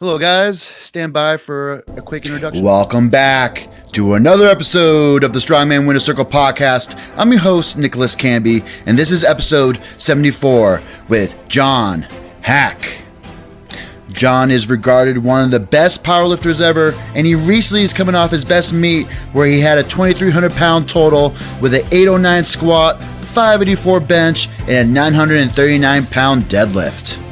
Hello, guys. Stand by for a quick introduction. Welcome back to another episode of the Strongman Winner Circle podcast. I'm your host, Nicholas Canby, and this is episode 74 with John Haack. John is regarded one of the best powerlifters ever, and he recently is coming off his best meet where he had a 2,300 pound total with an 809 squat, 584 bench, and a 939 pound deadlift.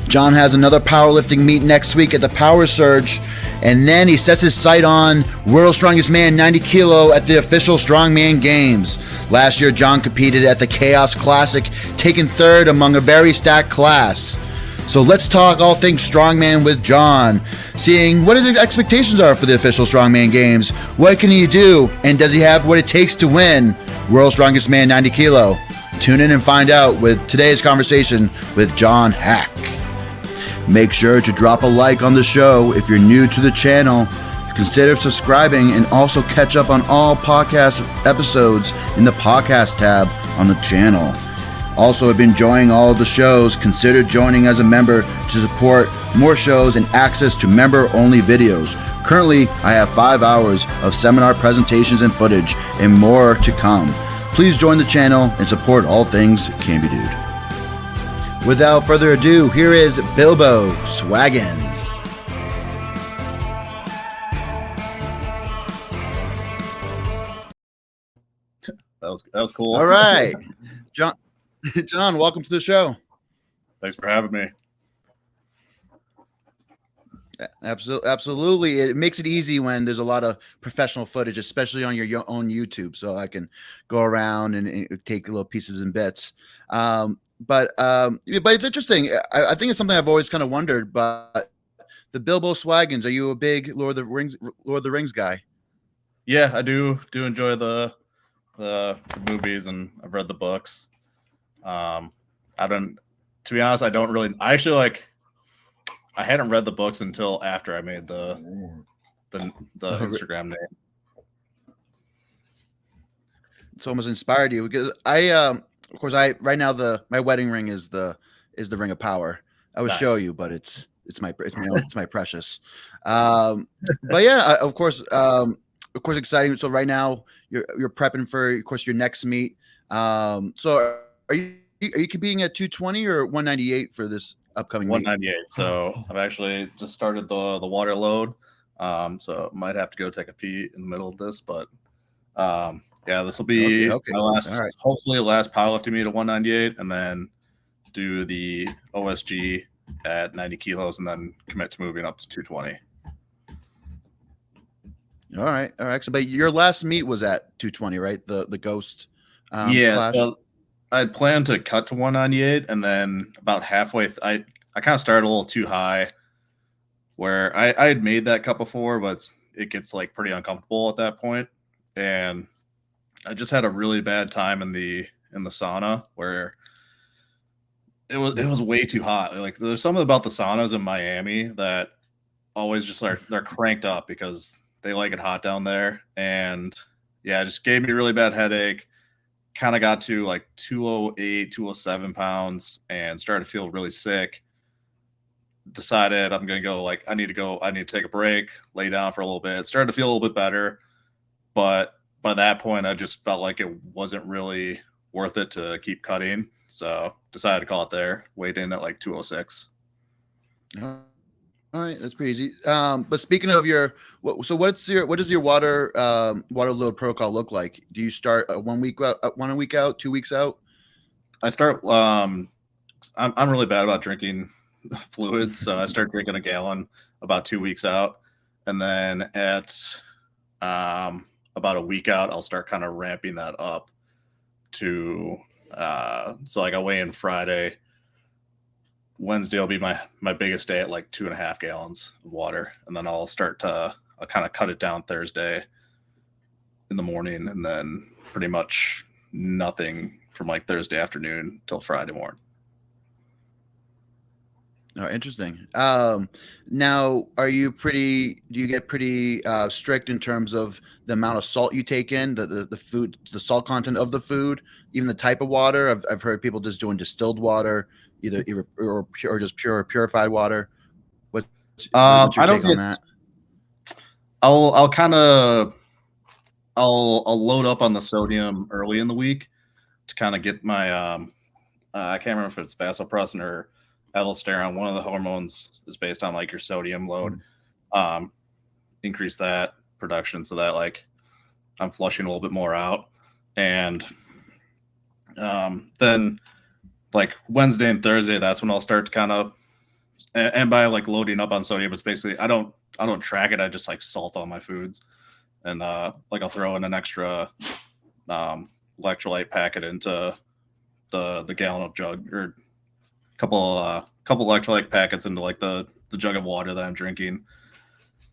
John has another powerlifting meet next week at the Power Surge, and then he sets his sight on World's Strongest Man 90 Kilo at the official Strongman Games. Last year, John competed at the Chaos Classic, taking third among a very stacked class. So let's talk all things Strongman with John, seeing what his expectations are for the official Strongman Games, what can he do, and does he have what it takes to win World's Strongest Man 90 Kilo? Tune in and find out with today's conversation with John Haack. Make sure to drop a like on the show if you're new to the channel. Consider subscribing and also catch up on all podcast episodes in the podcast tab on the channel. Also, if you're enjoying all of the shows, consider joining as a member to support more shows and access to member-only videos. Currently, I have 5 hours of seminar presentations and footage and more to come. Please join the channel and support all things Canby Dude. Without further ado, here is Bilbo Swaggins. That was cool. All right. John, welcome to the show. Thanks for having me. Absolutely. It makes it easy when there's a lot of professional footage, especially on your own YouTube. So I can go around and take little pieces and bits. But it's interesting. I think it's something I've always kind of wondered. But the Bilbo Swaggins, are you a big Lord of the Rings guy? Yeah, I do enjoy the movies, and I've read the books. To be honest, I don't really. I actually I hadn't read the books until after I made the Instagram name. It's almost inspired you because of course, right now my wedding ring is the Ring of Power. I would show you, but it's my precious. But yeah, of course, exciting. So right now you're prepping for, of course, your next meet. So are you competing at 220 or 198 for this upcoming 198? Meet? So I've actually just started the water load. So might have to go take a pee in the middle of this, but yeah, this will be my last, hopefully last powerlifting meet at 198, and then do the OSG at 90 kilos, and then commit to moving up to 220. All right. So, but your last meet was at 220, right? The Ghost. Class? So I'd planned to cut to 198, and then about halfway, I kind of started a little too high, where I had made that cut before, but it gets pretty uncomfortable at that point, and I just had a really bad time in the sauna where it was way too hot. There's something about the saunas in Miami that always just they're cranked up because they like it hot down there. And yeah, it just gave me a really bad headache. Kind of got to 208, 207 pounds and started to feel really sick. Decided I'm going to go, I need to take a break, lay down for a little bit. Started to feel a little bit better, but by that point, I just felt like it wasn't really worth it to keep cutting. So decided to call it there. Weighed in at 206. All right, that's pretty easy. But speaking of what does your water load protocol look like? Do you start 1 week out, 2 weeks out? I start. I'm really bad about drinking fluids, so I start drinking a gallon about 2 weeks out, and then at about a week out, I'll start kind of ramping that up to so I weigh in Friday. Wednesday will be my biggest day at 2.5 gallons of water, and then I'll kind of cut it down Thursday in the morning, and then pretty much nothing from Thursday afternoon till Friday morning. Oh, interesting. Now, do you get pretty strict in terms of the amount of salt you take in, the food, the salt content of the food, even the type of water? I've heard people just doing distilled water, either or just purified water. What's What's your I don't take on get. that? I'll kind of I'll load up on the sodium early in the week to kind of get my I can't remember if it's vasopressin or aldosterone. One of the hormones is based on like your sodium load. Increase that production so that like I'm flushing a little bit more out, and then like Wednesday and Thursday, that's when I'll start to kind of, and by like loading up on sodium, it's basically I don't track it. I just like salt all my foods, and like I'll throw in an extra electrolyte packet into the gallon of jug, or a couple electrolyte packets into like the jug of water that I'm drinking.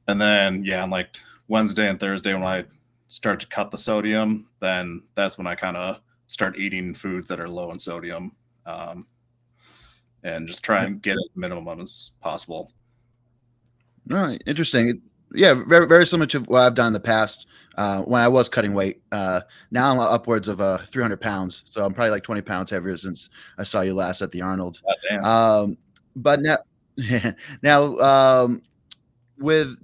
And then on like Wednesday and Thursday when I start to cut the sodium, then that's when I kind of start eating foods that are low in sodium, and just try and get as minimum as possible. All right, interesting. Yeah, very very similar to what I've done in the past when I was cutting weight. Now I'm upwards of 300 pounds, so I'm probably like 20 pounds heavier since I saw you last at the Arnold. But now with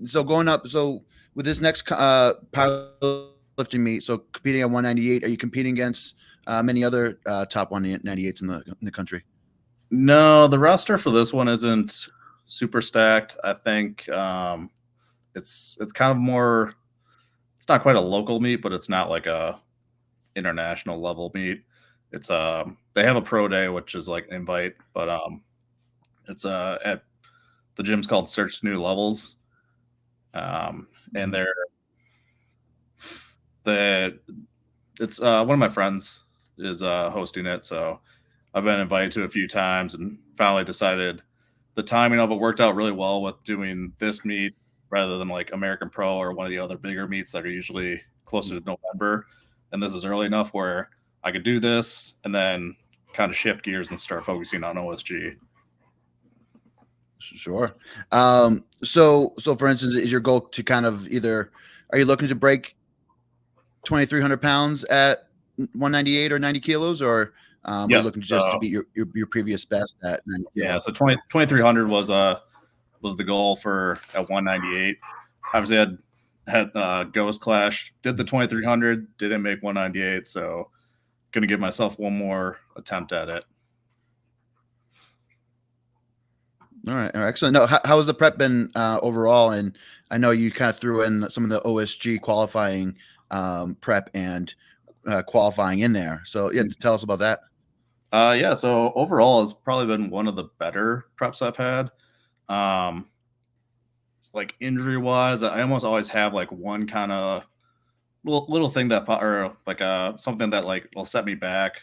this next powerlifting meet, so competing at 198, are you competing against many other top 198s in the country? No, the roster for this one isn't super stacked. I think it's kind of more. It's not quite a local meet, but it's not like a international level meet. It's they have a pro day, which is like invite, but it's at the gym's called Search New Levels, and it's one of my friends is hosting it, so I've been invited to a few times and finally decided the timing of it worked out really well with doing this meet rather than like American Pro or one of the other bigger meets that are usually closer to November. And this is early enough where I could do this and then kind of shift gears and start focusing on OSG. Sure. So for instance, is your goal to kind of are you looking to break 2,300 pounds at 198 or 90 kilos, or are you looking just to beat your previous best at 90 kilos? Yeah, so 2,300 was the goal for at 198. Obviously, had Ghost Clash, did the 2,300, didn't make 198, so going to give myself one more attempt at it. All right, excellent. No, how has the prep been overall? And I know you kind of threw in some of the OSG qualifying prep and qualifying in there. So tell us about that. So overall, it's probably been one of the better preps I've had. Like injury wise, I almost always have like one kind of little thing that, or like something that like will set me back.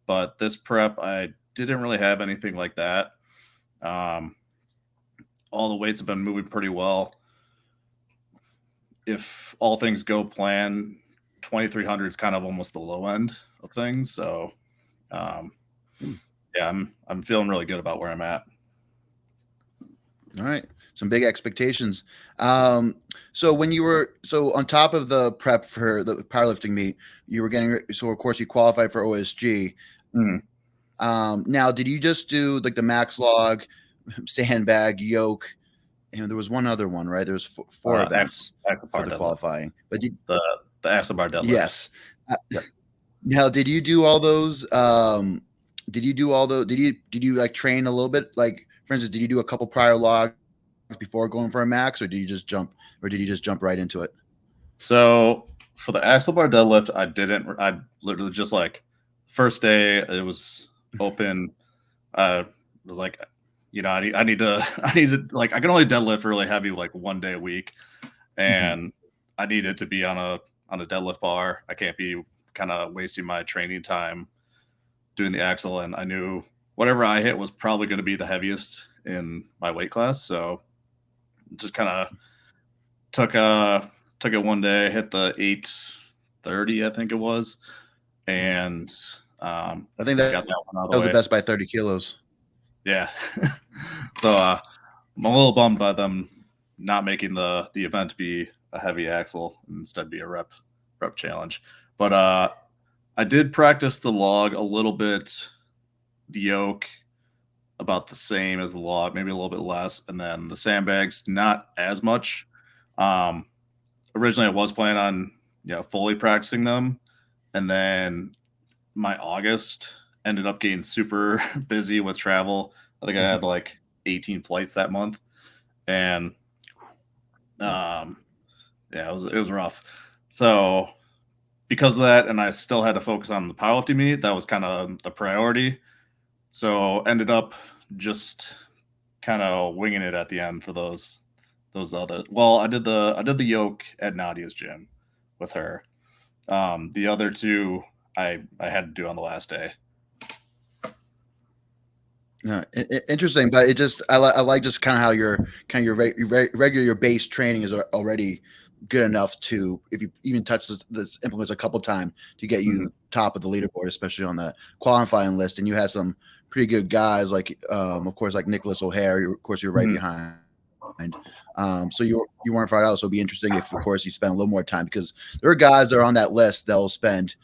But this prep, I didn't really have anything like that. All the weights have been moving pretty well. If all things go plan, 2,300 is kind of almost the low end of things. So, I'm feeling really good about where I'm at. All right, some big expectations. So when you were on top of the prep for the powerlifting meet, you were of course you qualified for OSG. Now, did you just do like the max log, sandbag, yoke, and there was one other one, right? There was four events for the qualifying, but the axle bar deadlift. Yes. Now, did you do all those? Did you like train a little bit? Like, for instance, did you do a couple prior logs before going for a max, or did you just jump right into it? So for the axle bar deadlift, I didn't. I literally just like first day it was open. I was like, I need to like I can only deadlift really heavy like one day a week, and I needed to be on a deadlift bar. I can't be kind of wasting my training time doing the axle, and I knew whatever I hit was probably going to be the heaviest in my weight class. So just kind of took it one day, hit the 830, I think it was, and I think that got that one out of the way. Was the best by 30 kilos. Yeah. So I'm a little bummed by them not making the event be a heavy axle and instead be a rep challenge. But I did practice the log a little bit, the yoke about the same as the log, maybe a little bit less. And then the sandbags, not as much. Originally I was planning on, fully practicing them. And then my August ended up getting super busy with travel. I think I had like 18 flights that month. And it was rough. So because of that, and I still had to focus on the powerlifting meet, that was kind of the priority. So ended up just kind of winging it at the end for those other. Well, I did the yoke at Nadia's gym with her. The other two I had to do on the last day. No, interesting, but it just I like just kind of how your regular base training is already good enough to, if you even touch this implements a couple times, to get you top of the leaderboard, especially on the qualifying list. And you had some pretty good guys like of course like Nicholas O'Hare. Of course you're right behind. So you weren't far out. So it'd be interesting if, of course, you spend a little more time, because there are guys that are on that list that will spend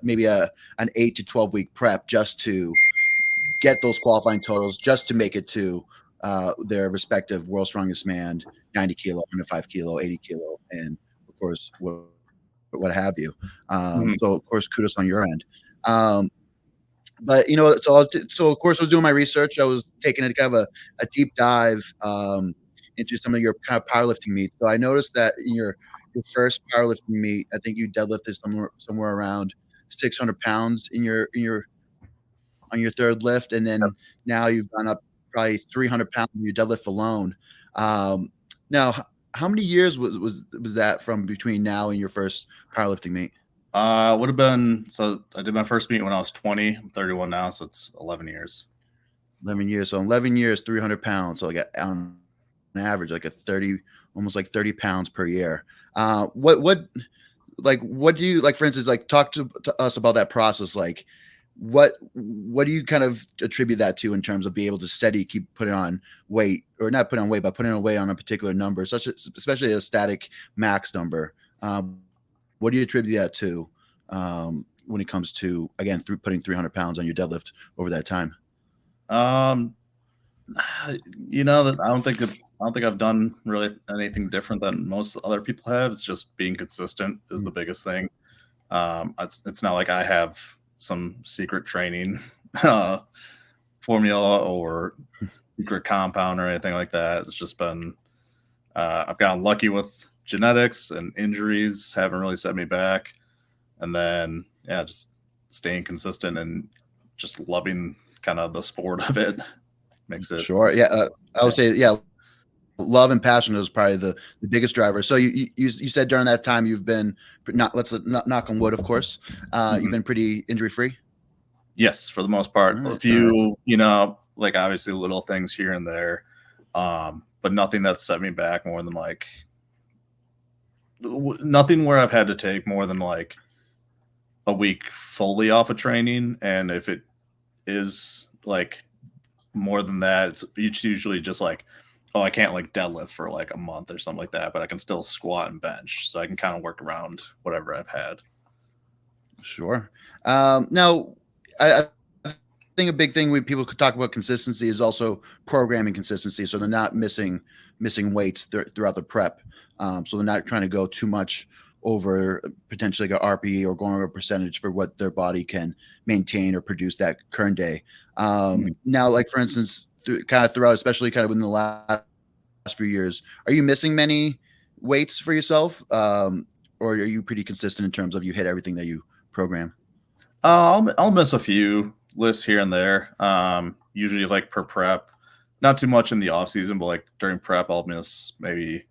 maybe an 8 to 12 week prep just to get those qualifying totals, just to make it to their respective world's strongest man, 90 kilo, 105 kilo, 80 kilo, and of course what have you. So of course kudos on your end. But so of course I was doing my research. I was taking a kind of a deep dive into some of your kind of powerlifting meets. So I noticed that in your first powerlifting meet, I think you deadlifted somewhere around 600 pounds on your third lift, and then now you've gone up probably 300 pounds in your deadlift alone. Now, how many years was that from between now and your first powerlifting meet? Would have been, so I did my first meet when I was 20. I'm 31 now, so it's 11 years. 11 years. So 11 years, 300 pounds. So like on average, like almost like 30 pounds per year. What do you like, for instance, like talk to us about that process? Like what do you kind of attribute that to in terms of being able to keep putting on weight, or not putting on weight, but putting on weight on a particular number, especially a static max number? What do you attribute that to when it comes to, again, putting 300 pounds on your deadlift over that time? That I don't think I've done really anything different than most other people have. It's just being consistent is the biggest thing. It's not like I have some secret training formula or secret compound or anything like that. It's just been I've gotten lucky with genetics, and injuries haven't really set me back. And then just staying consistent and just loving kind of the sport of it makes it. Sure. Yeah. I would say, love and passion is probably the biggest driver. So you said during that time you've been not knock on wood, of course. You've been pretty injury free. Yes, for the most part. A few, like obviously little things here and there, but nothing that's set me back more than like nothing where I've had to take more than like a week fully off of training. And if it is like more than that, it's usually just like, oh, I can't like deadlift for like a month or something like that, but I can still squat and bench, so I can kind of work around whatever I've had. Sure. Now, I think a big thing when people could talk about consistency is also programming consistency. So they're not missing weights throughout the prep. So they're not trying to go too much over potentially like a RPE or going over a percentage for what their body can maintain or produce that current day. Now, like for instance, throughout, especially kind of in the last few years, are you missing many weights for yourself? Or are you pretty consistent in terms of you hit everything that you program? I'll miss a few lifts here and there. Usually like per prep, not too much in the off season, but like during prep, I'll miss maybe,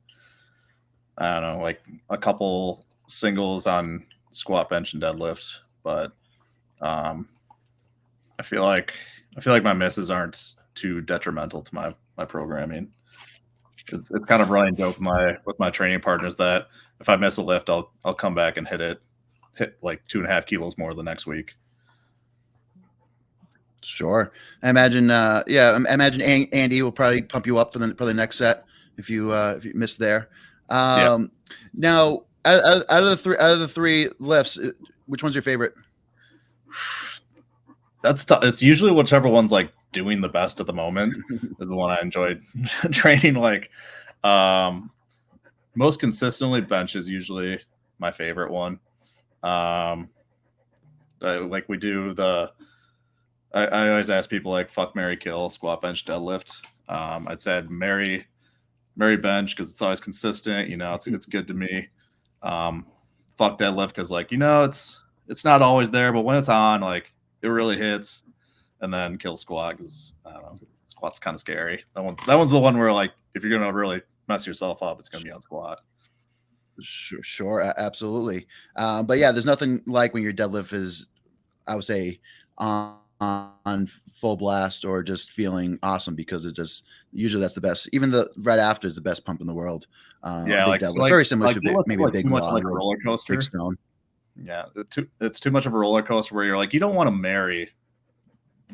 I don't know, like a couple singles on squat, bench, and deadlift. But I feel like my misses aren't too detrimental to my programming. It's kind of running joke with my training partners that if I miss a lift, I'll come back and hit like 2.5 kilos more the next week. Sure. I imagine Andy will probably pump you up for the next set if you miss there. Now, out of the three lifts, which one's your favorite? That's tough. It's usually whichever one's like doing the best at the moment is the one I enjoyed training. Like most consistently, bench is usually my favorite one. Like we do I always ask people like fuck, marry, kill, squat, bench, deadlift. I'd say I'd marry bench because it's always consistent. It's good to me. Fuck deadlift because like it's not always there, but when it's on, like it really hits. And then kill squat because I don't know, squat's kind of scary. That one's the one where like if you're gonna really mess yourself up, it's gonna be on squat. Sure, absolutely. But yeah, there's nothing like when your deadlift is, I would say, on full blast or just feeling awesome, because it's just usually that's the best. Even the right after is the best pump in the world. Yeah, big deadlift, very similar to maybe like a big too much log, like a roller coaster. big stone. Yeah, it's too much of a roller coaster where you're like you don't want to marry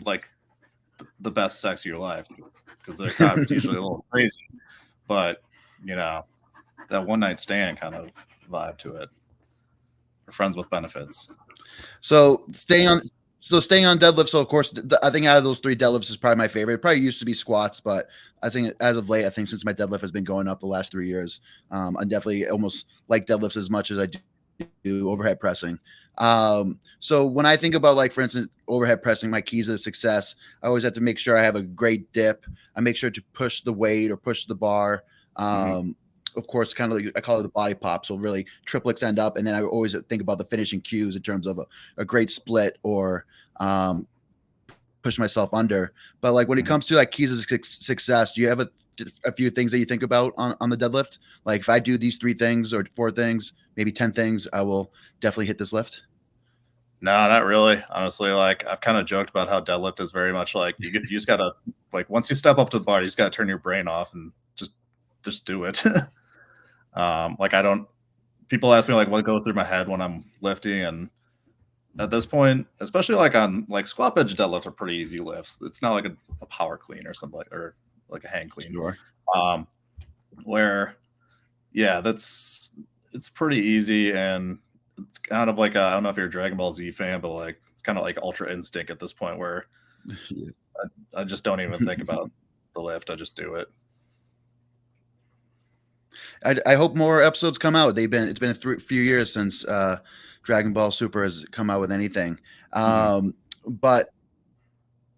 like the best sex of your life because they're kind of usually a little crazy, but that one night stand kind of vibe to it. For friends with benefits. So staying on deadlift. So of course, I think out of those 3, deadlifts is probably my favorite. It probably used to be squats, but I think as of late, I think since my deadlift has been going up the last 3 years, I definitely almost like deadlifts as much as I do overhead pressing. So when I think about, like, for instance, overhead pressing, my keys to success, I always have to make sure I have a great dip. I make sure to push the weight or push the bar. Of course, kind of like I call it the body pop. So really triplets end up. And then I always think about the finishing cues in terms of a great split or push myself under. But like when it comes to like keys to success, do you have a few things that you think about on the deadlift? Like if I do these 3 things or 4 things, maybe 10 things, I will definitely hit this lift. No, not really. Honestly, like I've kind of joked about how deadlift is very much like you just gotta like once you step up to the bar, you just gotta turn your brain off and just do it. Like people ask me like what goes through my head when I'm lifting, and at this point, especially like on like squat, bench, deadlift are pretty easy lifts. It's not like a power clean or something or like a hang clean. Sure. Where it's pretty easy, and it's kind of like I don't know if you're a Dragon Ball Z fan, but like it's kind of like Ultra Instinct at this point where I just don't even think about the lift. I just do it. I hope more episodes come out. It's been a few years since Dragon Ball Super has come out with anything. But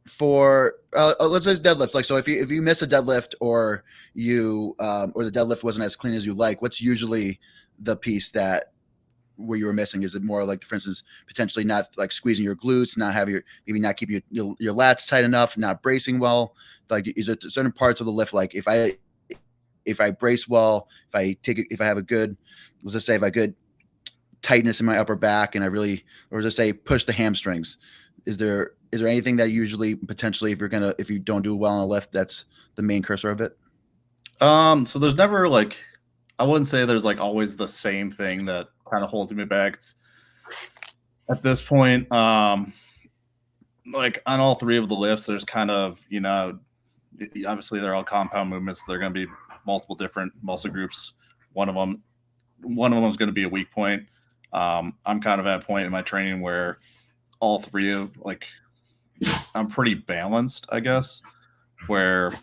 for let's say deadlifts, like, so if you miss a deadlift or you or the deadlift wasn't as clean as you like, what's usually the piece where you were missing? Is it more like, for instance, potentially not like squeezing your glutes, not have maybe not keep your lats tight enough, not bracing well? Like, is it certain parts of the lift, like if I brace well, if I have a good, let's just say, if I have good tightness in my upper back and or just say push the hamstrings, is there anything that usually potentially if you don't do well on a lift, that's the main cursor of it? So there's never like, I wouldn't say there's like always the same thing that kind of holds me back. At this point, like on all 3 of the lifts, there's kind of, obviously they're all compound movements. They're going to be multiple different muscle groups. One of them is going to be a weak point. I'm kind of at a point in my training where all 3 of like, I'm pretty balanced, I guess, where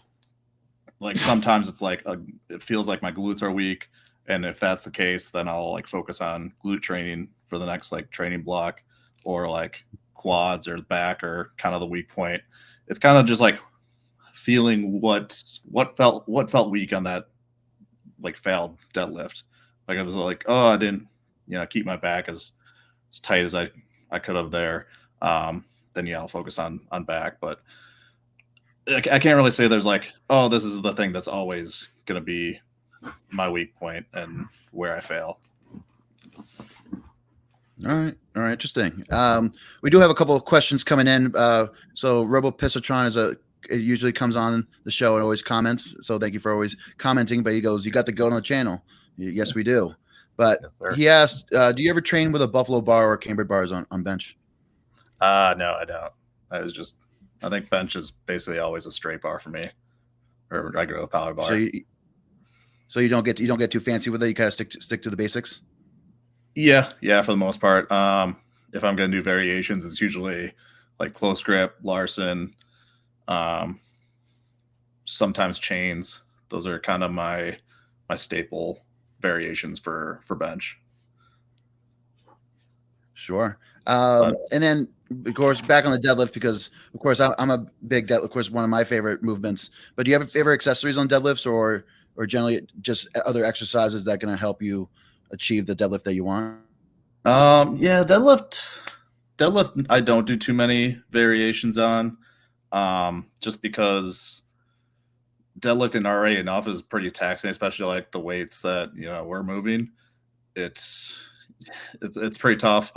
like sometimes it's like it feels like my glutes are weak. And if that's the case, then I'll like focus on glute training for the next like training block, or like quads or back or kind of the weak point. It's kind of just like feeling what felt weak on that like failed deadlift. Like I was like, oh, I didn't keep my back as tight as I could have there. Then I'll focus on back. But I can't really say there's like, oh, this is the thing that's always gonna be my weak point and where I fail. All right, interesting. We do have a couple of questions coming in. So Robo Pissatron it usually comes on the show and always comments. So thank you for always commenting. But he goes, "You got the goat on the channel." Yes, we do. But yes, he asked, "Do you ever train with a buffalo bar or cambered bars on bench?" No, I don't. I think bench is basically always a straight bar for me, or I go a power bar. So you don't get too fancy with it. You kind of stick to the basics. Yeah, for the most part. If I'm gonna do variations, it's usually like close grip, Larson, Sometimes chains. Those are kind of my staple variations for bench. Sure. And then, of course, back on the deadlift, because, of course, I'm a big deadlift. Of course, one of my favorite movements. But do you have favorite accessories on deadlifts, or generally just other exercises that are going to help you achieve the deadlift that you want? Yeah, deadlift. I don't do too many variations on, just because deadlifting already enough is pretty taxing, especially like the weights that we're moving. It's pretty tough.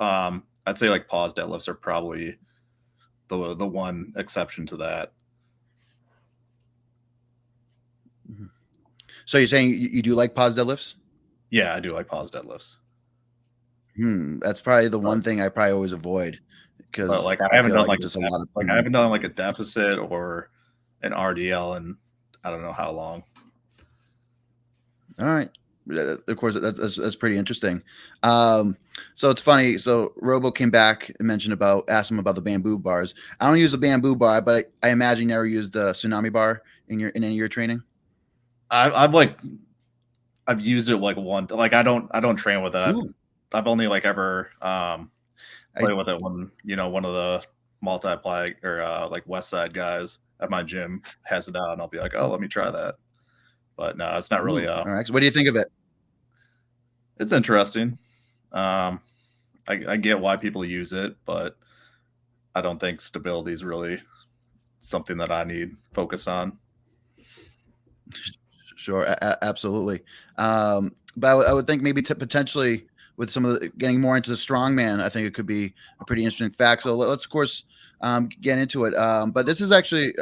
I'd say like pause deadlifts are probably the one exception to that. So you're saying you do like pause deadlifts? Yeah, I do like pause deadlifts. That's probably the one thing I probably always avoid, because like I haven't done like just a lot of I haven't done like a deficit or an RDL in I don't know how long. All right. Of course, that's pretty interesting. So it's funny. So Robo came back and asked him about the bamboo bars. I don't use a bamboo bar, but I imagine you never used the Tsunami Bar in any of your training. I've used it like once. Like I don't train with that. I've only like ever played with it when one of the multiply or like West Side guys at my gym has it out, and I'll be like, oh, let me try that. But no, it's not really. All right. So what do you think of it? It's interesting. I get why people use it, but I don't think stability is really something that I need focus on. Sure, absolutely. But I would think maybe potentially with some of the getting more into the strongman, I think it could be a pretty interesting fact. So let's of course get into it. But this is actually,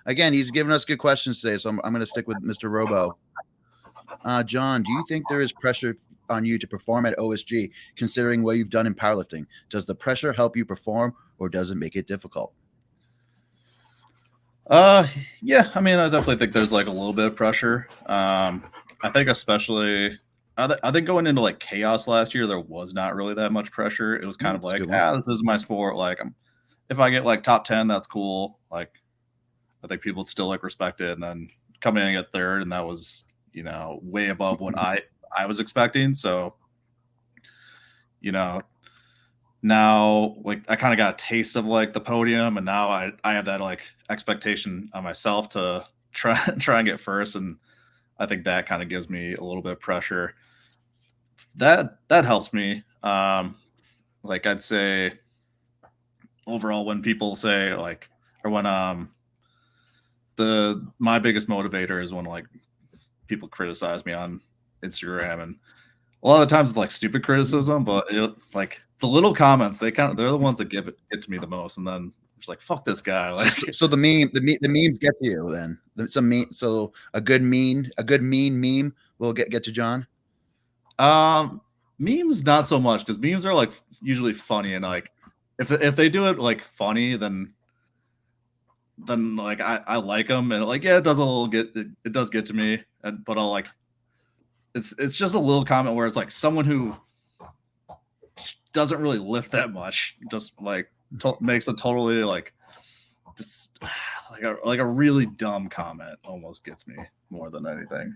again, he's given us good questions today, so I'm going to stick with Mr. Robo. John, do you think there is pressure on you to perform at OSG, considering what you've done in powerlifting? Does the pressure help you perform, or does it make it difficult? Yeah, I mean, I definitely think there's like a little bit of pressure. I think especially, I think going into like chaos last year, there was not really that much pressure. It was kind of like, this is my sport. Like, if I get like top 10, that's cool. Like, I think people would still like respect it. And then coming in at third, and that was, way above what I was expecting. So, now like I kind of got a taste of like the podium, and now I have that like expectation on myself to try and get first. And I think that kind of gives me a little bit of pressure. That helps me. Like I'd say overall, when people say like, or when my biggest motivator is when like people criticize me on Instagram, and a lot of the times it's like stupid criticism, but like the little comments, they're the ones that get to me the most. And then it's like, fuck this guy. Like, so the memes get to you then. So a good mean meme will get to John. Memes not so much, because memes are like usually funny, and like if they do it like funny, then like I like them, and like it does get to me, but I'll like it's just a little comment where it's like someone who doesn't really lift that much just like makes a totally like just like a really dumb comment almost gets me more than anything.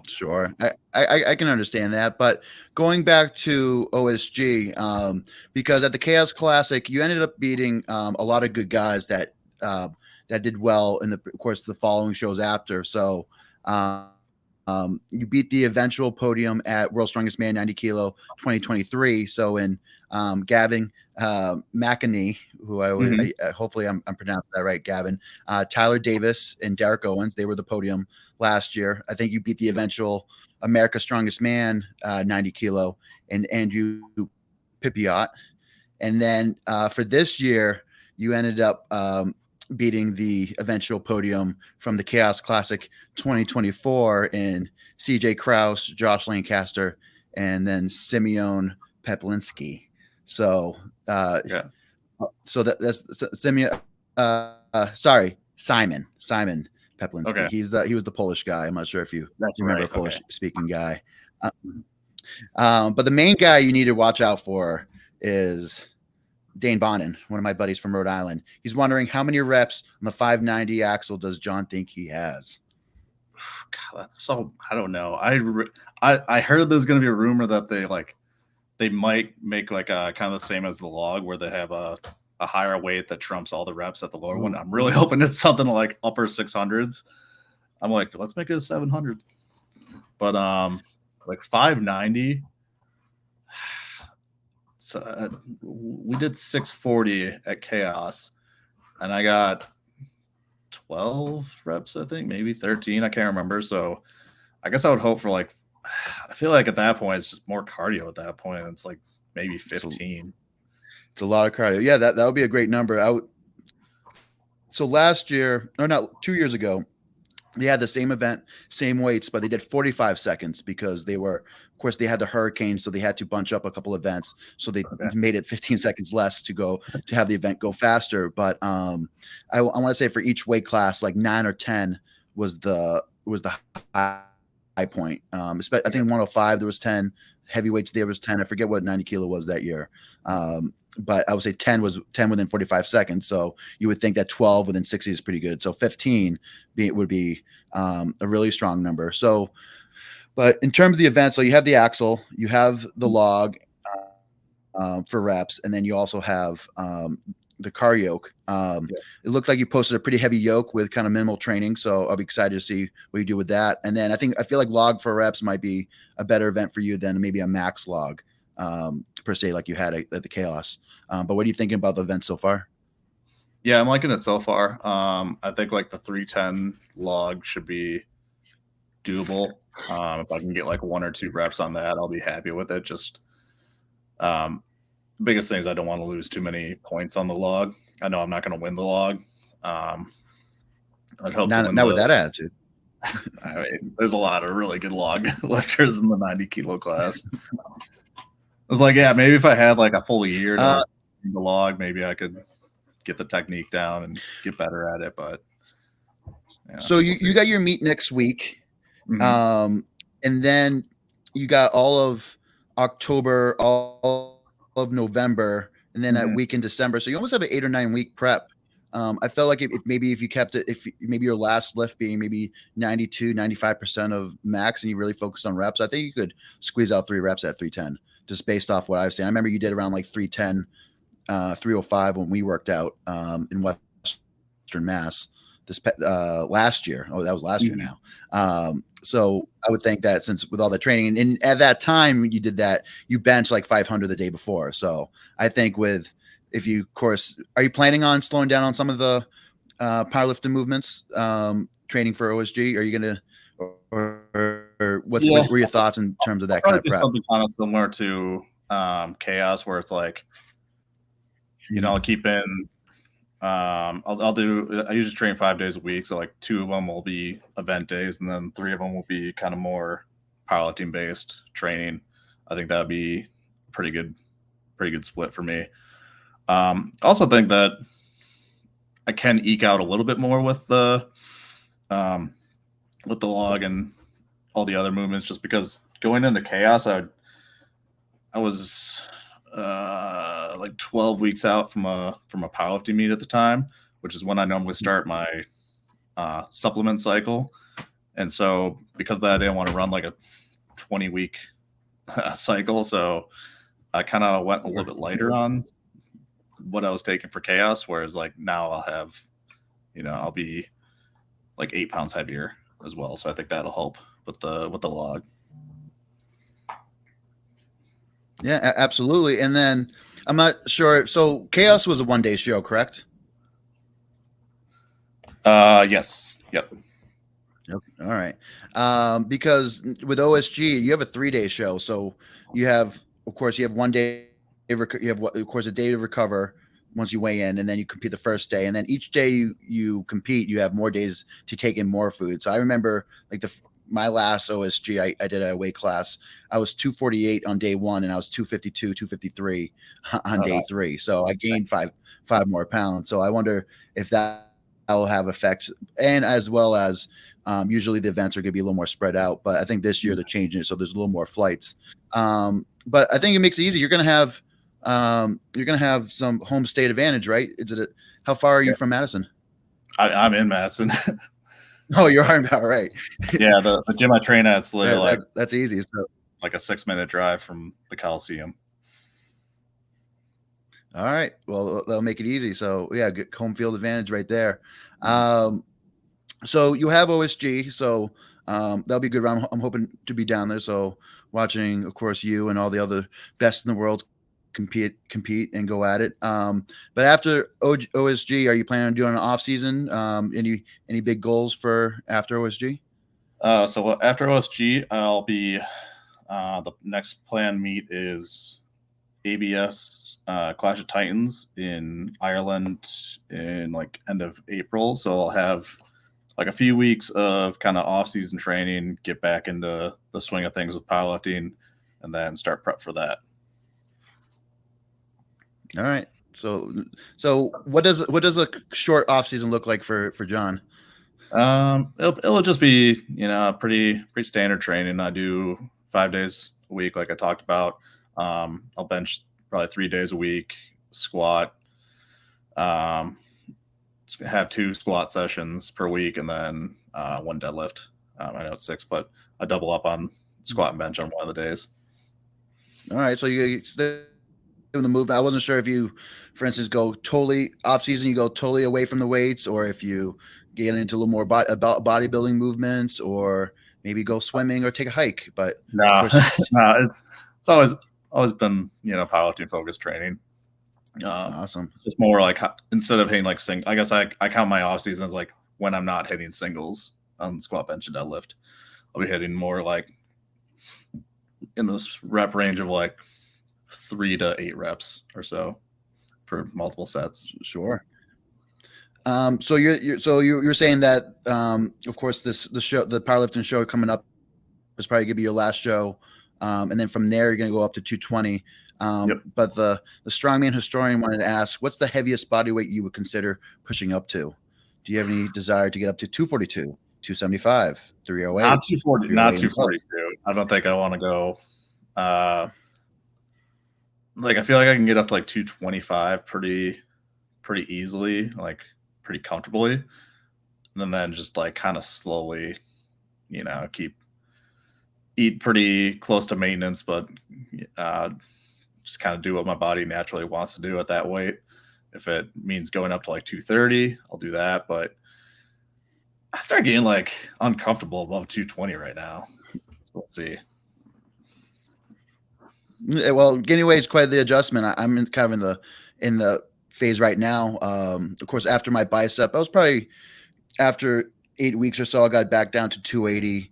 Sure, I can understand that, but going back to OSG, because at the Chaos Classic you ended up beating a lot of good guys that did well in of course the following shows after. So you beat the eventual podium at World's Strongest Man 90 Kilo 2023. So in Gavin McInerney, who I always, hopefully I'm pronouncing that right, Gavin, Tyler Davis and Derek Owens, they were the podium last year. I think you beat the eventual America's Strongest Man 90 Kilo and Andrew Pipiot. And then for this year, you ended up beating the eventual podium from the Chaos Classic 2024 in CJ Kraus, Josh Lancaster, and then Simeon Peplinski. So, so that's Simeon. Simon Peplinski. Okay. He was the Polish guy. I'm not sure if you remember a Polish speaking guy. But the main guy you need to watch out for is Dane Bonin, one of my buddies from Rhode Island. He's wondering how many reps on the 590 axle does John think he has? God, that's so, I don't know. I heard there's going to be a rumor that they might make like a kind of the same as the log where they have a higher weight that trumps all the reps at the lower one. I'm really hoping it's something like upper 600s. I'm like, let's make it a 700. But like 590. So we did 640 at Chaos, and I got 12 reps, I think, maybe 13. I can't remember. So I guess I would hope for like, I feel like at that point, it's just more cardio at that point. It's like maybe 15. It's a lot of cardio. Yeah, that would be a great number. So last year, or not 2 years ago, they had the same event, same weights, but they did 45 seconds because they were, of course, they had the hurricane, so they had to bunch up a couple events. So they made it 15 seconds less to have the event go faster. But I want to say for each weight class, like 9 or 10 was the high point. I think 105 there was 10, heavyweights there was 10. I forget what 90 kilo was that year. But I would say 10 was 10 within 45 seconds. So you would think that 12 within 60 is pretty good. So 15 would be a really strong number. So, but in terms of the event, so you have the axle, you have the log for reps, and then you also have the car yoke. It looked like you posted a pretty heavy yoke with kind of minimal training. So I'll be excited to see what you do with that. And then I feel like log for reps might be a better event for you than maybe a max log per se, like you had at the Chaos. But what are you thinking about the event so far? Yeah, I'm liking it so far. I think like the 310 log should be doable. If I can get like 1 or 2 reps on that, I'll be happy with it. Just biggest thing is I don't want to lose too many points on the log. I know I'm not going to win the log. I'd hope not with that attitude. I mean, there's a lot of really good log lifters in the 90 kilo class. I was like, yeah, maybe if I had like a full year to the log, maybe I could get the technique down and get better at it. But yeah, so you got your meet next week, and then you got all of October, all of November, and then that week in December. So you almost have an 8 or 9 week prep. I felt like if you kept it, if maybe your last lift being maybe 92-95% of max, and you really focused on reps, I think you could squeeze out 3 reps at 310. Just based off what I've seen. I remember you did around like 310, 305 when we worked out in Western Mass this last year. Oh, that was last year now. So I would think that since with all the training and at that time you did that, you benched like 500 the day before. So I think are you planning on slowing down on some of the powerlifting movements, training for OSG? Are you going to, or what were your thoughts in terms of that kind of prep? Something kind of similar to Chaos, where it's like, I'll keep in. I usually train 5 days a week, so like 2 of them will be event days, and then 3 of them will be kind of more powerlifting based training. I think that would be a pretty good split for me. Also think that I can eke out a little bit more with the log and all the other movements, just because going into Chaos, I was like 12 weeks out from a powerlifting meet at the time, which is when I normally start my supplement cycle. And so because of that, I didn't want to run like a 20-week cycle. So I kind of went a little bit lighter on what I was taking for Chaos, whereas like now I'll have, I'll be like 8 pounds heavier as well. So I think that'll help with the log. Yeah, absolutely. And then I'm not sure. So Chaos was a 1-day show, correct? Yes. Yep. Okay. All right. Because with OSG, you have a 3-day show. So you have 1 day, you have of course a day to recover once you weigh in, and then you compete the first day. And then each day you compete, you have more days to take in more food. So I remember like my last OSG, I did a weight class. I was 248 on day 1, and I was 252, 253 on day 3. So I gained five more pounds. So I wonder if that will have effect, and as well as usually the events are going to be a little more spread out. But I think this year they're changing it, so there's a little more flights. But I think it makes it easy. You're going to have you're going to have some home state advantage, right? How far are you from Madison? I'm in Madison. Oh, you're all right. Yeah, the gym I train at's literally that's easy. So like a 6-minute drive from the Coliseum. All right. Well, that'll make it easy. So yeah, get home field advantage right there. So you have OSG. So that'll be a good round. I'm hoping to be down there. So watching, of course, you and all the other best in the world compete and go at it. But after OSG, are you planning on doing an off season? Any big goals for after OSG? So after OSG, I'll be the next planned meet is ABS Clash of Titans in Ireland in like end of April. So I'll have like a few weeks of kind of off-season training, get back into the swing of things with powerlifting, and then start prep for that. All right. So what does a short off-season look like for John? It'll just be, pretty standard training. I do 5 days a week, like I talked about. I'll bench probably 3 days a week, squat, have 2 squat sessions per week, and then 1 deadlift. I know it's 6, but I double up on squat and bench on one of the days. All right. So you stay in the move. I wasn't sure if you, for instance, go totally off season, you go totally away from the weights, or if you get into a little more bodybuilding movements, or maybe go swimming or take a hike. But no, it's always been powerlifting focused training. Awesome. Just more like instead of hitting like I guess I count my off season as like when I'm not hitting singles on squat, bench, and deadlift. I'll be hitting more like in this rep range of like 3 to 8 reps or so for multiple sets. Sure. So you're saying that of course the powerlifting show coming up is probably gonna be your last show, and then from there you're gonna go up to 220. Yep. But the strongman historian wanted to ask, what's the heaviest body weight you would consider pushing up to? Do you have any desire to get up to 242, 275, 308? Not 240, not 242. I don't think I want to go. Like I feel like I can get up to like 225 pretty easily, like pretty comfortably, and then just like kind of slowly, eat pretty close to maintenance, but just kind of do what my body naturally wants to do at that weight. If it means going up to like 230, I'll do that. But I start getting like uncomfortable above 220 right now. So we'll see. Well, getting away is quite the adjustment. I'm kind of in the phase right now. Of course, after my bicep, I was probably after 8 weeks or so, I got back down to 280.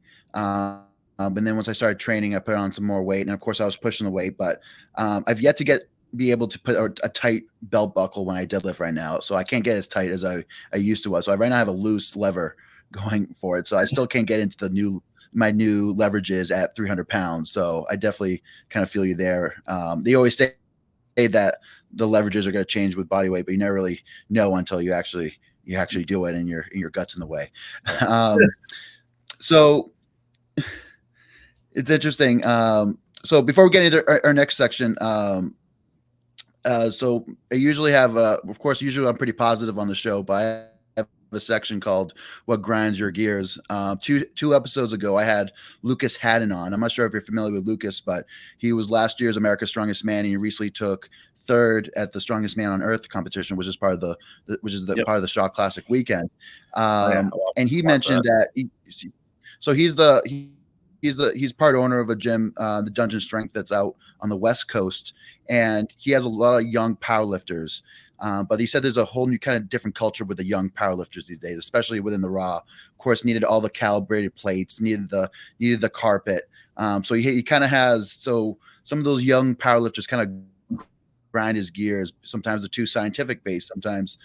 And then once I started training, I put on some more weight, and of course I was pushing the weight, but I've yet to be able to put a tight belt buckle when I deadlift right now. So I can't get as tight as I used to was. So right now I have a loose lever going for it. So I still can't get into my new leverages at 300 pounds. So I definitely kind of feel you there. They always say that the leverages are going to change with body weight, but you never really know until you actually do it and your gut's in the way. So it's interesting. So before we get into our next section, so I usually have, of course, usually I'm pretty positive on the show, but I have a section called "What Grinds Your Gears." Two episodes ago, I had Lucas Haddon on. I'm not sure if you're familiar with Lucas, but he was last year's America's Strongest Man, and he recently took 3rd at the Strongest Man on Earth competition, which is part of the part of the Shaw Classic weekend. And he mentioned that he's part owner of a gym, the Dungeon Strength, that's out on the West Coast, and he has a lot of young powerlifters. But he said there's a whole new kind of different culture with the young powerlifters these days, especially within the Raw. Of course, needed all the calibrated plates, needed the carpet. So he kind of has, so some of those young powerlifters kind of grind his gears. Sometimes they're too scientific based. Sometimes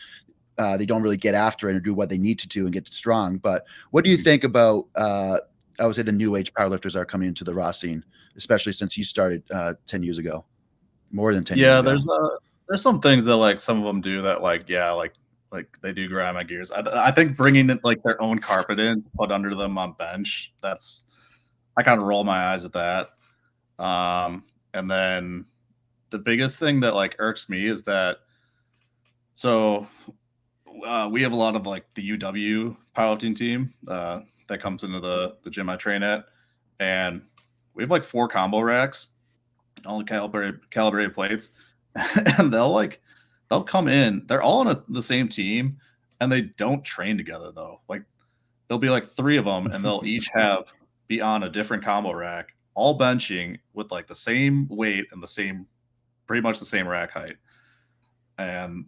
they don't really get after it or do what they need to do and get strong. But what do you think about I would say the new age powerlifters are coming into the Raw scene, especially since you started 10 years ago, more than 10 years ago. Yeah, there's some things that like some of them do that like they do grind my gears. I think bringing it like their own carpet in, put under them on bench, I kind of roll my eyes at that. And then the biggest thing that like irks me is that so we have a lot of like the UW powerlifting team that comes into the gym I train at, and we have like 4 combo racks, all calibrated plates, and they'll come in. They're all on the same team, and they don't train together though. Like there'll be like 3 of them, and they'll each be on a different combo rack, all benching with like the same weight and pretty much the same rack height, and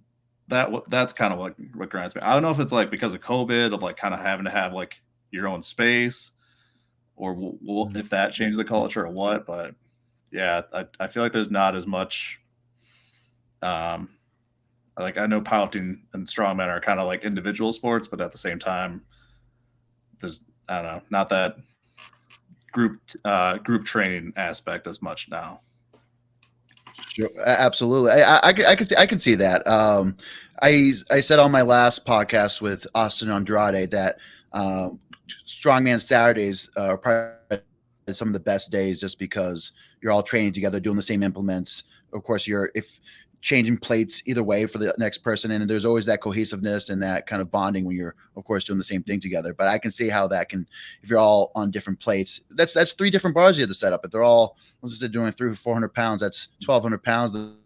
that's kind of like what grinds me. I don't know if it's like because of COVID of like kind of having to have like your own space, or if that changed the culture or what. But yeah, I feel like there's not as much. Like I know powerlifting and strongman are kind of like individual sports, but at the same time, there's I don't know, not that group training aspect as much now. Sure, absolutely. I can see that. I said on my last podcast with Austin Andrade that Strongman Saturdays are probably some of the best days, just because you're all training together, doing the same implements. Of course, if changing plates either way for the next person, and there's always that cohesiveness and that kind of bonding when you're, of course, doing the same thing together. But I can see how that can, if you're all on different plates, that's 3 different bars you have to set up. If they're all, let's say, doing 300 or 400 pounds, that's 1,200 pounds to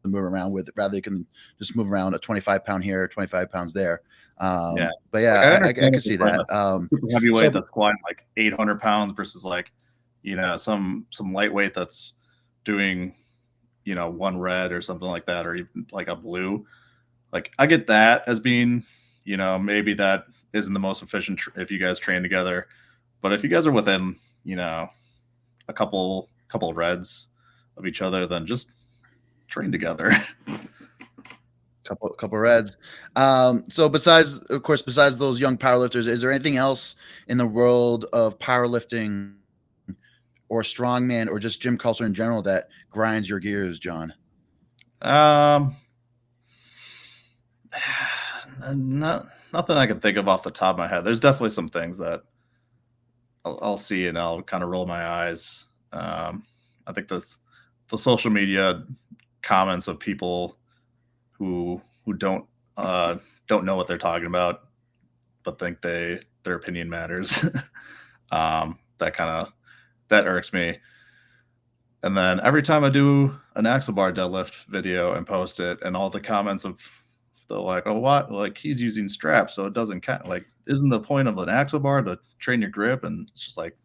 move around with. Rather, you can just move around a 25 pound here, 25 pounds there. Yeah, but yeah, like, I can see that. Heavyweight that's squatting like 800 pounds versus like, some lightweight that's doing, 1 red or something like that, or even like a blue. Like I get that as being, maybe that isn't the most efficient if you guys train together, but if you guys are within, a couple of reds of each other, then just train together. couple reds. So besides those young powerlifters, is there anything else in the world of powerlifting or strongman or just gym culture in general that grinds your gears, John? Nothing I can think of off the top of my head. There's definitely some things that I'll see and I'll kind of roll my eyes. I think the social media comments of people who don't know what they're talking about, but think their opinion matters. That irks me. And then every time I do an axle bar deadlift video and post it, and all the comments of they're like, "Oh, what? Like he's using straps, so it doesn't count." Like, isn't the point of an axle bar to train your grip? And it's just like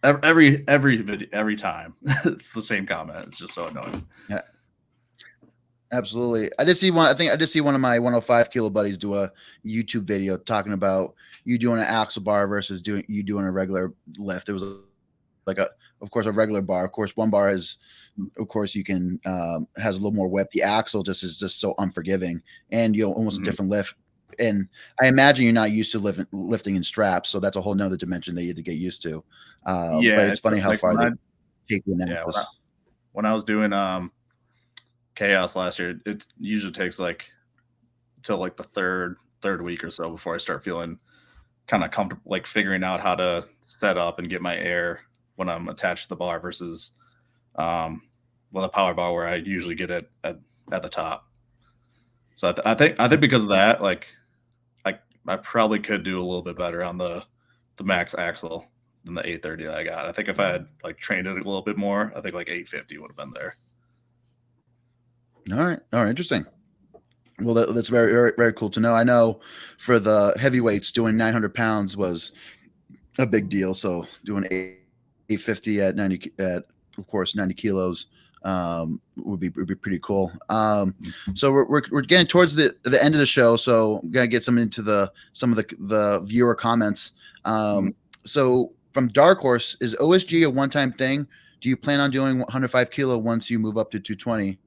every video, every time it's the same comment. It's just so annoying. Yeah, absolutely. I did see one. I think I did see one of my 105 kilo buddies do a YouTube video talking about you doing an axle bar versus doing a regular lift. It was like of course, a regular bar. Of course, one bar is, of course, you can has a little more whip. The axle is just so unforgiving, and almost a different lift. And I imagine you're not used to lifting in straps, so that's a whole nother dimension that you have to get used to. But it's funny how far they take the analysis. When I was doing chaos last year, it usually takes like till like the third week or so before I start feeling kind of comfortable, like figuring out how to set up and get my air when I'm attached to the bar versus with a power bar where I usually get it at the top. So I think because of that, like I probably could do a little bit better on the max axle than the 830 that I got. I think if I had like trained it a little bit more, I think like 850 would have been there. All right, interesting. Well, that's very, very, very cool to know. I know for the heavyweights, doing 900 pounds was a big deal. So doing 850 at 90, of course, 90 kilos would be pretty cool. So we're getting towards the end of the show. So I'm gonna get some of the viewer comments. So from Dark Horse, is OSG a one-time thing? Do you plan on doing 105 kilo once you move up to 220?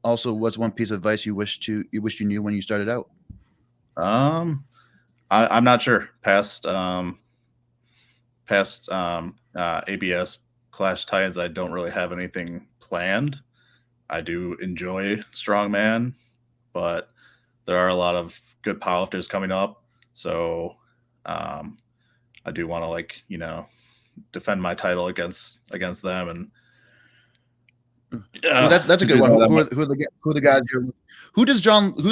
Also, what's one piece of advice you wish you knew when you started out? I'm not sure. Past ABS Clash Titans, I don't really have anything planned. I do enjoy Strongman, but there are a lot of good powerlifters coming up. So I do want to defend my title against them, and Well, that's a good one. Who are the guys who's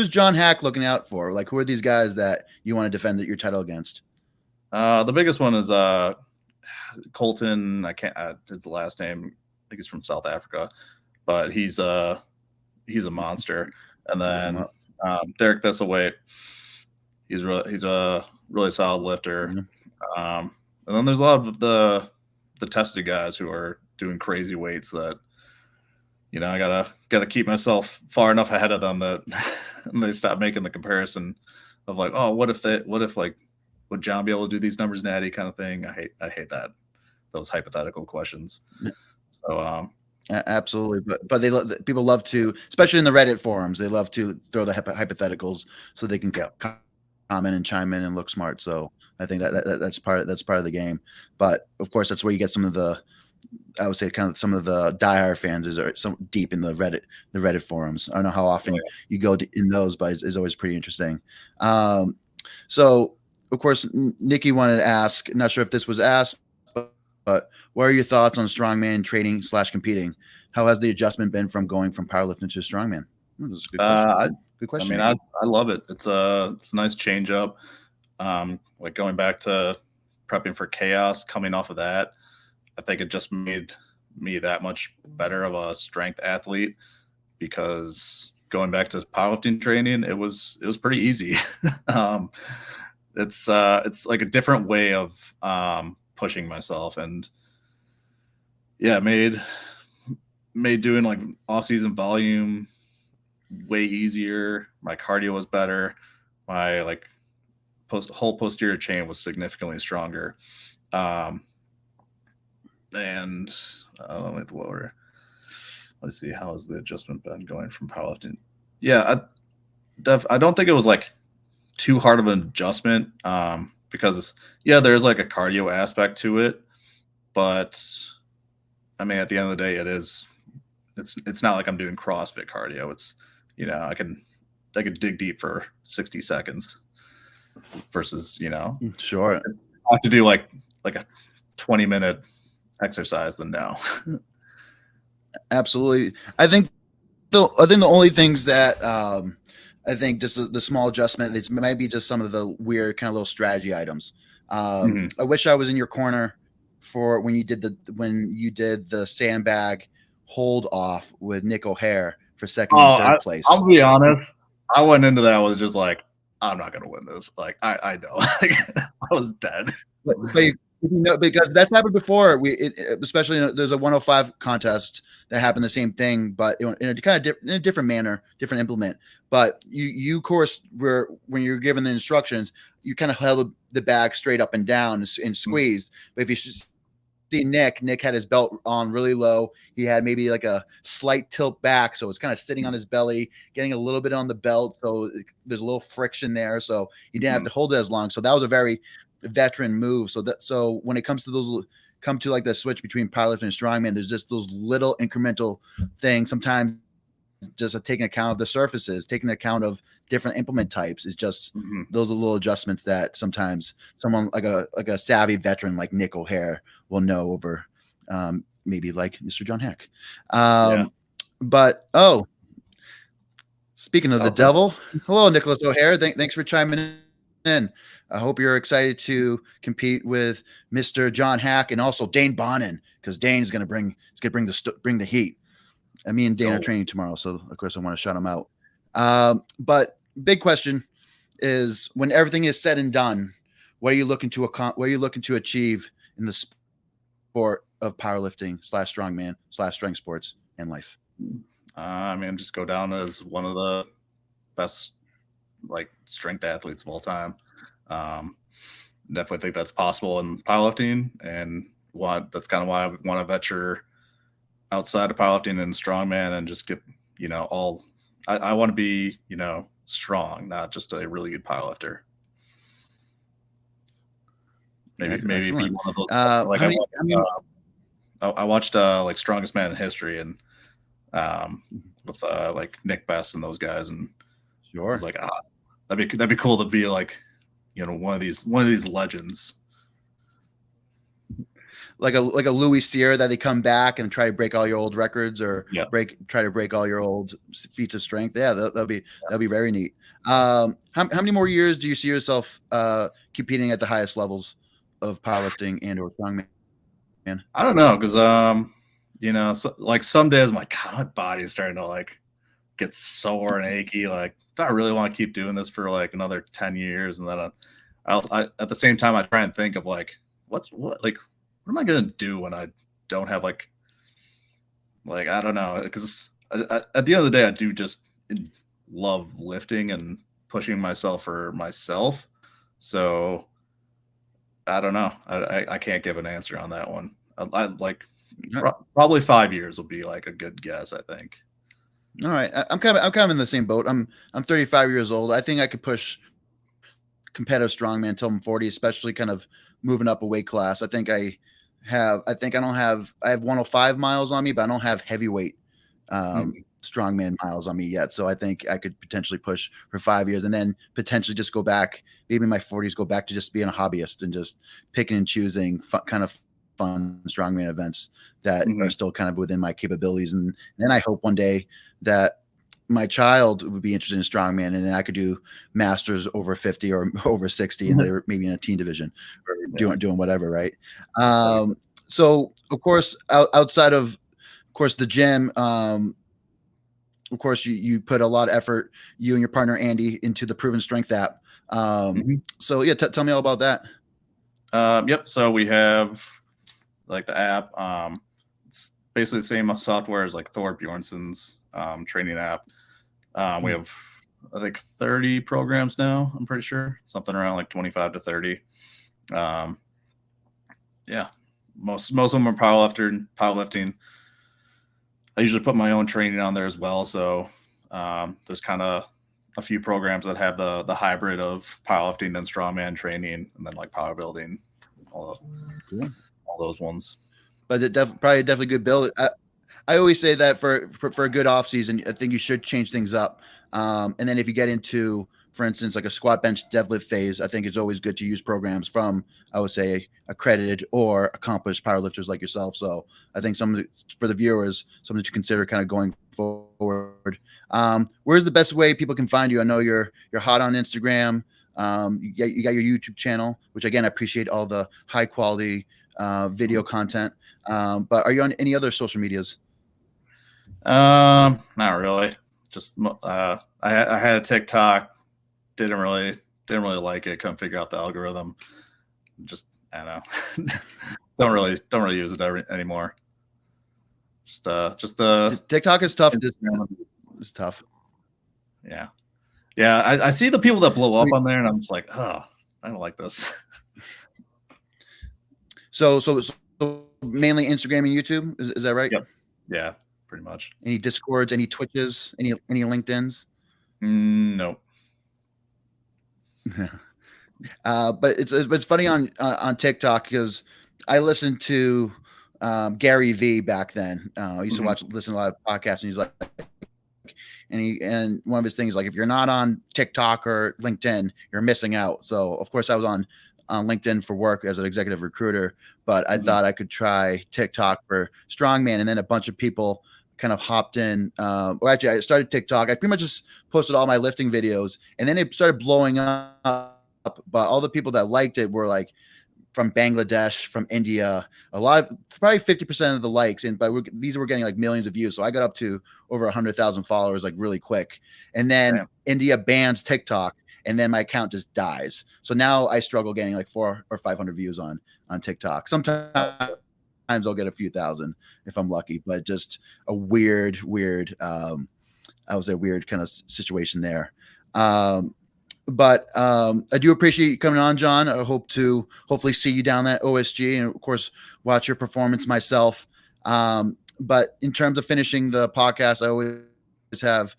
John Haack looking out for? Like, who are these guys that you want to defend your title against? The biggest one is Colton. I can't. It's the last name. I think he's from South Africa, but he's a monster. And then Derek Thistlewaite. He's a really solid lifter. Mm-hmm. And then there's a lot of the tested guys who are doing crazy weights that, I gotta keep myself far enough ahead of them that they stop making the comparison of like, oh, what if like, would John be able to do these numbers natty kind of thing? I hate that, those hypothetical questions. So absolutely, but people love to, especially in the Reddit forums, they love to throw the hypotheticals so they can comment and chime in and look smart. So I think that's part of the game. But of course, that's where you get some of the, I would say, kind of some of the diehard fans are some deep in the Reddit forums. I don't know how often you go in those, but it's always pretty interesting. So of course, Nikki wanted to ask, not sure if this was asked, but what are your thoughts on strongman training / competing? How has the adjustment been from going from powerlifting to strongman? That's a good question. Good question. I mean, I love it. It's a nice change up. Like going back to prepping for chaos, coming off of that, I think it just made me that much better of a strength athlete, because going back to powerlifting training, it was pretty easy. It's like a different way of pushing myself, and made doing like off-season volume way easier. My cardio was better. My like whole posterior chain was significantly stronger. And let me lower. Let's see, how has the adjustment been going from powerlifting? I don't think it was like too hard of an adjustment, because there's like a cardio aspect to it, but I mean, at the end of the day, it's not like I'm doing CrossFit cardio. It's, I can dig deep for 60 seconds versus, sure, I have to do like a 20-minute exercise. Then no. Absolutely. I think the only things that I think just the small adjustment, it might be just some of the weird kind of little strategy items. I wish I was in your corner for when you did the sandbag hold off with Nick O'Hare for second and third place. I'll be honest, I went into that with just like, I'm not gonna win this. Like I know, I was dead. But because that's happened before. Especially there's a 105 contest that happened the same thing, but in a different manner, different implement. But you of course when you're given the instructions, you kind of held the bag straight up and down and squeezed. But if you should see Nick had his belt on really low. He had maybe like a slight tilt back, so it's kind of sitting on his belly, getting a little bit on the belt. So there's a little friction there, so you didn't have to hold it as long. So that was a very veteran move. So when it comes to like the switch between powerlifting and strongman, there's just those little incremental things. Sometimes just taking account of the surfaces, taking account of different implement types is just those are little adjustments that sometimes someone like a savvy veteran like Nick O'Hare will know over maybe like Mr. John Haack. But speaking of the devil, hello Nicholas O'Hare. Thanks for chiming in. I hope you're excited to compete with Mr. John Haack and also Dane Bonin, because Dane's going to bring the heat. Me and Dane are training tomorrow, so of course I want to shout him out. But big question is, when everything is said and done, what are you looking to achieve in the sport of powerlifting / strongman / strength sports and life? I mean, just go down as one of the best like strength athletes of all time. Definitely think that's possible in powerlifting, and that's kind of why I want to venture outside of powerlifting and strongman and just get, I want to be, strong, not just a really good powerlifter. Maybe be one of those. I watched like Strongest Man in History and with like Nick Best and those guys, and I was like, that'd be cool to be like, one of these legends. like a Louis Steer that they come back and try to break all your old records or try to break all your old feats of strength. Yeah, that'll be very neat. How many more years do you see yourself competing at the highest levels of powerlifting and or strongman? I don't know, because like some days I'm like, God, my body is starting to like get sore and achy. Like, do I really want to keep doing this for like another 10 years? And then I at the same time I try and think of like what am I gonna do when I don't have like I don't know, because at the end of the day I do just love lifting and pushing myself for myself. So I don't know. I can't give an answer on that one. I like probably 5 years will be like a good guess, I think. All right, I'm kind of in the same boat. I'm 35 years old. I think I could push competitive strongman until I'm 40, especially kind of moving up a weight class. I have 105 miles on me, but I don't have heavyweight strongman miles on me yet. So I think I could potentially push for 5 years and then potentially just go back, maybe in my 40s, go back to just being a hobbyist and just picking and choosing kind of fun strongman events that are still kind of within my capabilities. And then I hope one day that my child would be interested in strongman, and then I could do masters over 50 or over 60, and they're maybe in a teen division or doing whatever. Right. So of course, outside of course, the gym, of course, you put a lot of effort, you and your partner, Andy, into the Proven Strength app. So yeah, tell me all about that. Yep. So we have like the app. It's basically the same software as like Thor Bjornson's training app. We have, I think, 30 programs now. I'm pretty sure something around like 25 to 30. Yeah, most of them are powerlifting. I usually put my own training on there as well. So there's kind of a few programs that have the hybrid of powerlifting and strongman training, and then like power building, all those ones. But it probably definitely good build. I always say that for a good off season, I think you should change things up. And then if you get into, for instance, like a squat, bench, deadlift phase, I think it's always good to use programs from, I would say, accredited or accomplished powerlifters like yourself. So I think for the viewers, something to consider kind of going forward. Where's the best way people can find you? I know you're hot on Instagram. You got your YouTube channel, which again, I appreciate all the high quality video content. But are you on any other social medias? Not really. Just I had a TikTok. Didn't really like it. Couldn't figure out the algorithm. Just I don't know. don't really use it anymore. Just the TikTok is tough. It's tough. Yeah. I see the people that blow up on there, and I'm just like, oh, I don't like this. So mainly Instagram and YouTube. Is that right? Yep. Yeah, pretty much. Any Discords, any Twitches, any LinkedIn's? Nope. But it's funny on TikTok because I listened to Gary V back then. I used to listen to a lot of podcasts, and he's like, and one of his things is like, if you're not on TikTok or LinkedIn, you're missing out. So of course I was on LinkedIn for work as an executive recruiter, but I thought I could try TikTok for strongman, and then a bunch of people kind of hopped in. Or actually, I started TikTok. I pretty much just posted all my lifting videos, and then it started blowing up. But all the people that liked it were like from Bangladesh, from India. Probably 50% of the likes, these were getting like millions of views. So I got up to over 100,000 followers like really quick. And then India bans TikTok, and then my account just dies. So now I struggle getting like 400 or 500 views on TikTok. Sometimes I'll get a few thousand if I'm lucky, but just a weird, I would say weird kind of situation there. But I do appreciate you coming on, John. I hope to hopefully see you down at OSG, and of course watch your performance myself. But in terms of finishing the podcast, I always have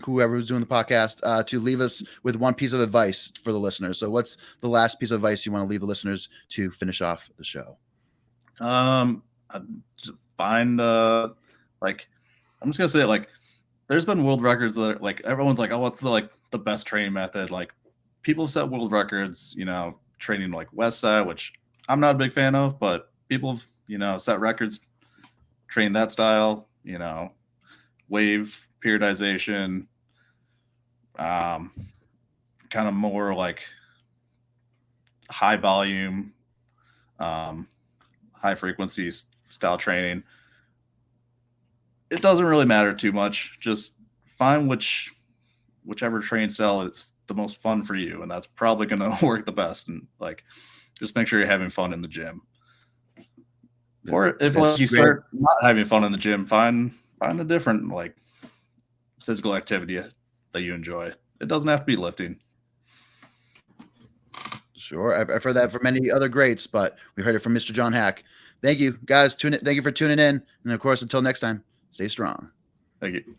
whoever who's doing the podcast to leave us with one piece of advice for the listeners. So what's the last piece of advice you want to leave the listeners to finish off the show? Just find I'm just gonna say it, like, there's been world records that are, like, everyone's like, oh, what's the best training method? Like, people have set world records, training like West Side, which I'm not a big fan of, but people have, you know, set records, train that style, you know, wave periodization, kind of more like high volume, high frequency style training. It doesn't really matter too much. Just find whichever training style is the most fun for you, and that's probably going to work the best. And like, just make sure you're having fun in the gym. Or if like, you start not having fun in the gym, find a different like physical activity that you enjoy. It doesn't have to be lifting. Sure, I've heard that from many other greats, but we heard it from Mr. John Haack. Thank you, guys. Thank you for tuning in, and of course, until next time, stay strong. Thank you.